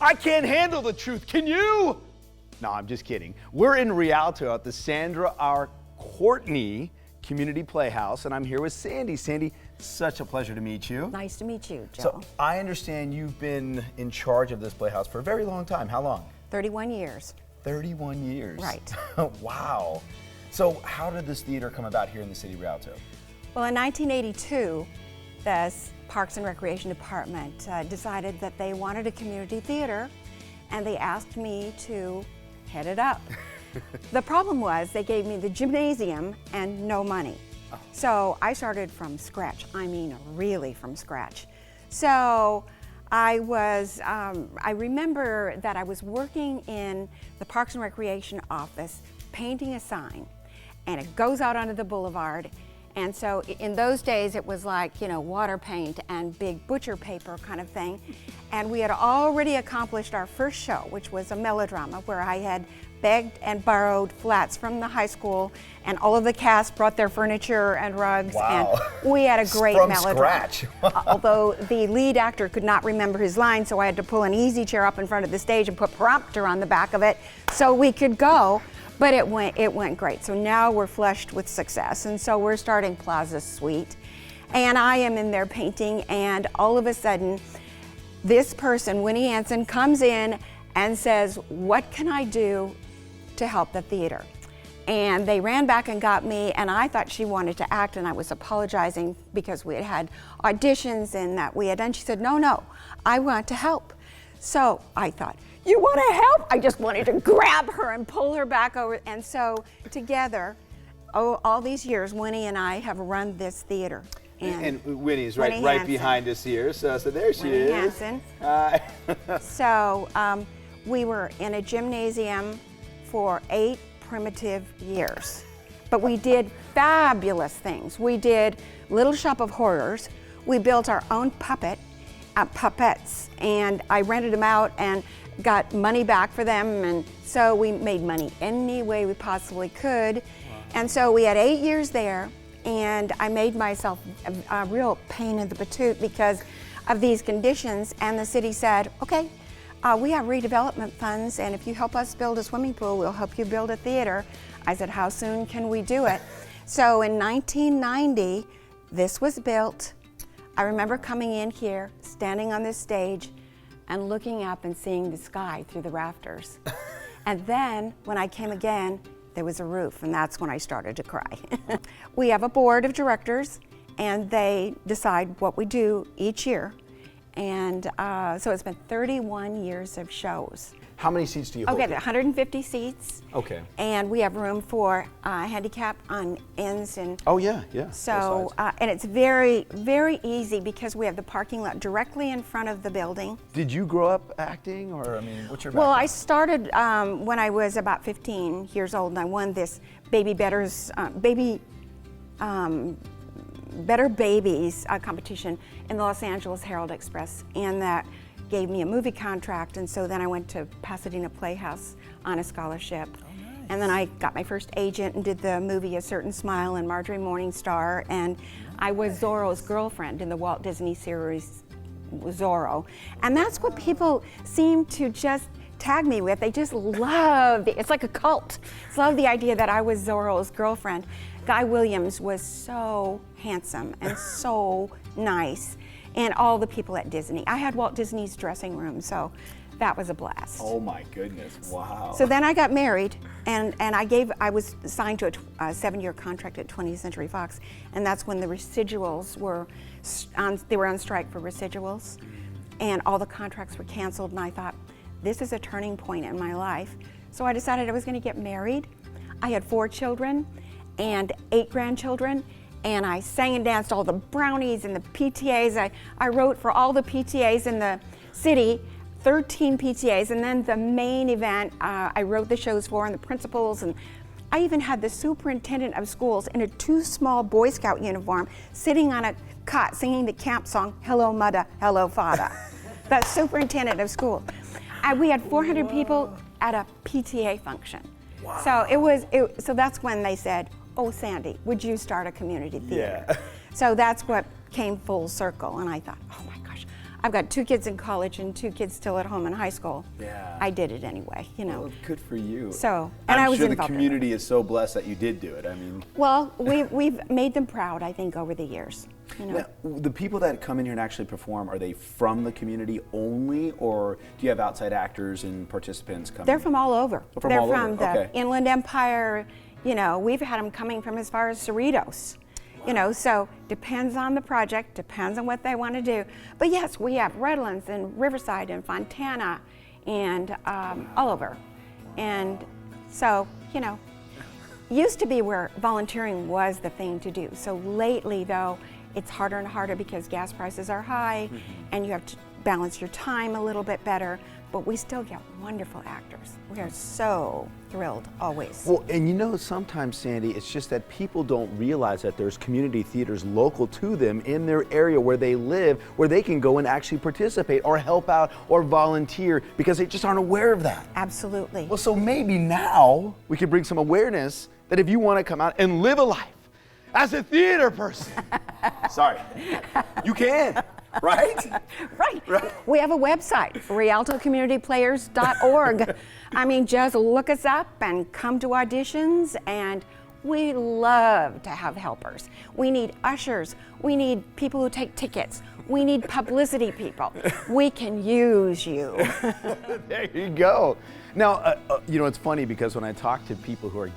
I can't handle the truth. Can you? No, I'm just kidding. We're in Rialto at the Sandra R. Courtney Community Playhouse, and I'm here with Sandy. Sandy, such a pleasure to meet you. Nice to meet you, Joe. So I understand you've been in charge of this playhouse for a very long time. How long? 31 years. 31 years. Right. Wow. So how did this theater come about here in the city of Rialto? Well, in 1982, the Parks and Recreation Department decided that they wanted a community theater, and they asked me to head it up. The problem was they gave me the gymnasium and no money. Oh. So I started from scratch. I mean, really from scratch. So I remember that I was working in the Parks and Recreation office painting a sign, and it goes out onto the boulevard. And so in those days, it was like, you know, water paint and big butcher paper kind of thing. And we had already accomplished our first show, which was a melodrama where I had begged and borrowed flats from the high school, and all of the cast brought their furniture and rugs. Wow. And we had a great From melodrama. Scratch. Although the lead actor could not remember his line, so I had to pull an easy chair up in front of the stage and put prompter on the back of it so we could go. But it went great. So now we're flushed with success, and so we're starting Plaza Suite, and I am in there painting, and all of a sudden, this person, Winnie Hansen, comes in and says, "What can I do to help the theater?" And they ran back and got me, and I thought she wanted to act, and I was apologizing because we had auditions and that we had done. She said, "No, I want to help." So I thought, "You want to help?" I just wanted to grab her and pull her back over. And so together, all these years, Winnie and I have run this theater. And Winnie's Winnie right Hansen. behind us here. So there she Winnie is. Hansen. Hi. So we were in a gymnasium for 8 primitive years. But we did fabulous things. We did Little Shop of Horrors. We built our own puppets, and I rented them out and got money back for them, and so we made money any way we possibly could. Wow. And so we had 8 years there, and I made myself a real pain in the patoot because of these conditions, and the city said, "Okay, we have redevelopment funds, and if you help us build a swimming pool, we'll help you build a theater." I said, "How soon can we do it?" So in 1990, this was built. I remember coming in here, standing on this stage, and looking up and seeing the sky through the rafters. And then, when I came again, there was a roof, and that's when I started to cry. We have a board of directors, and they decide what we do each year. And so it's been 31 years of shows. How many seats do you hold? Okay, 150 seats. Okay. And we have room for handicap on ends and. Oh yeah. So and it's very, very easy because we have the parking lot directly in front of the building. Did you grow up acting, or I mean, what's your background? Well, I started when I was about 15 years old, and I won this Better Babies competition in the Los Angeles Herald Express, and that gave me a movie contract, and so then I went to Pasadena Playhouse on a scholarship. Oh, nice. And then I got my first agent and did the movie A Certain Smile and Marjorie Morningstar, and I was Zorro's girlfriend in the Walt Disney series Zorro. And that's what people seem to just tag me with. They just love it's like a cult. Just love the idea that I was Zorro's girlfriend. Guy Williams was so handsome and so nice, and all the people at Disney. I had Walt Disney's dressing room, so that was a blast. Oh my goodness, wow. So then I got married, and I was signed to a 7-year contract at 20th Century Fox, and that's when the residuals were on strike for residuals, and all the contracts were canceled, and I thought, this is a turning point in my life. So I decided I was gonna get married. I had 4 children and 8 grandchildren, and I sang and danced all the brownies and the PTAs. I wrote for all the PTAs in the city, 13 PTAs, and then the main event I wrote the shows for, and the principals, and I even had the superintendent of schools in a too small Boy Scout uniform sitting on a cot singing the camp song, "Hello Mudda, Hello Fada." The superintendent of school. We had 400 people at a PTA function. Wow. So so that's when they said, "Oh, Sandy, would you start a community theater?" Yeah. So that's what came full circle, and I thought, oh my gosh, I've got 2 kids in college and 2 kids still at home in high school. Yeah. I did it anyway, you know. Well, good for you. So, and I'm I was sure the involved in it. community is so blessed that you did do it. I mean, Well, we've made them proud, I think, over the years. You know. now, the people that come in here and actually perform, are they from the community only, or do you have outside actors and participants coming? They're from all over. From They're all from over, the okay. Inland Empire. You know, we've had them coming from as far as Cerritos. You know, so depends on the project, depends on what they want to do. But yes, we have Redlands and Riverside and Fontana and all over. And so, you know, used to be where volunteering was the thing to do. So lately, though, it's harder and harder because gas prices are high and you have to balance your time a little bit better. But we still get wonderful actors. We are so thrilled always. Well, and you know, sometimes, Sandy, it's just that people don't realize that there's community theaters local to them in their area where they live, where they can go and actually participate or help out or volunteer because they just aren't aware of that. Absolutely. Well, so maybe now we can bring some awareness that if you want to come out and live a life as a theater person, sorry, you can. Right? Right. We have a website, rialtocommunityplayers.org. I mean, just look us up and come to auditions, and we love to have helpers. We need ushers. We need people who take tickets. We need publicity people. We can use you. There you go. Now, you know, it's funny because when I talk to people who are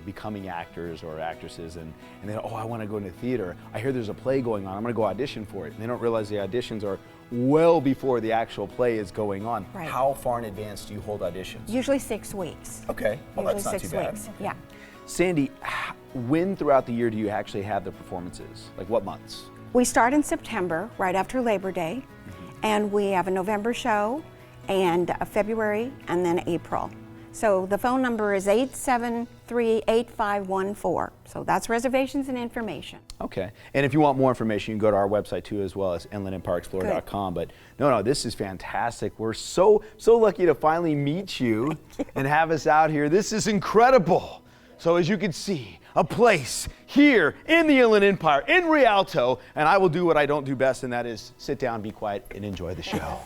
becoming actors or actresses and they go, oh, I want to go into theater. I hear there's a play going on. I'm going to go audition for it. And they don't realize the auditions are well before the actual play is going on. Right. How far in advance do you hold auditions? Usually 6 weeks. Okay. Well, Usually that's not 6 too bad. weeks. Yeah. Sandy, when throughout the year do you actually have the performances? Like what months? We start in September, right after Labor Day, and we have a November show, and a February, and then April. So the phone number is 873-8514. So that's reservations and information. Okay. And if you want more information, you can go to our website too, as well as inlandandparkexplorer.com. But no, this is fantastic. We're so lucky to finally meet you and have us out here. This is incredible. So as you can see, a place here in the Inland Empire, in Rialto, and I will do what I don't do best, and that is sit down, be quiet, and enjoy the show.